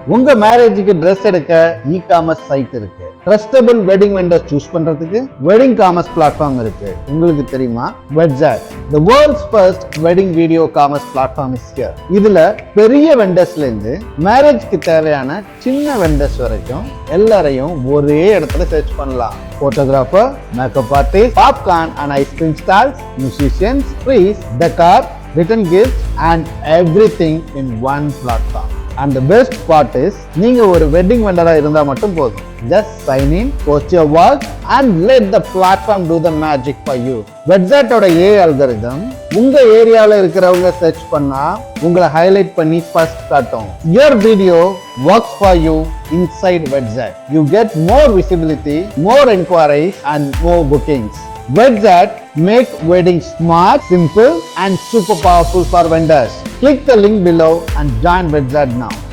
உங்க மேரேஜுக்கு ட்ரெஸ் எடுக்க இ-காமர்ஸ் சைட் இருக்கு. ட்ரஸ்டபிள் வெட்டிங் வெண்டர்ஸ் சூஸ் பண்றதுக்கு வெட்டிங் காமர்ஸ் பிளாட்ஃபார்ம் இருக்கு. உங்களுக்கு தெரியுமா? Wedzard, the world's first wedding video commerce platform is here. இதுல பெரிய வெண்டர்ஸ்ல இருந்து மேரேஜ்க்கு தேவையான சின்ன வெண்டர்ஸ் வரைக்கும் எல்லாரையும் ஒரே இடத்துல சர்ச் பண்ணலாம். Photographer, makeup artist, popcorn and ice cream stalls, musicians, breeze, decor, return gifts and everything in one platform. And the best part is, நீங்க ஒரு வெட்டிங் வெண்டரா இருந்தா மட்டும் போதும். Just sign in, post your work and let the platform do the magic for you. Wedzard ஓட AI algorithm உங்க ஏரியால இருக்கிறவங்க search பண்ணா உங்களை ஹைலைட் பண்ணி ஃபர்ஸ்ட் காட்டும். Your video works for you inside Wedzard. You get more visibility, more inquiries and more bookings. Wedzard make wedding smart, simple and super powerful for vendors. Click the link below and join Wedzard now.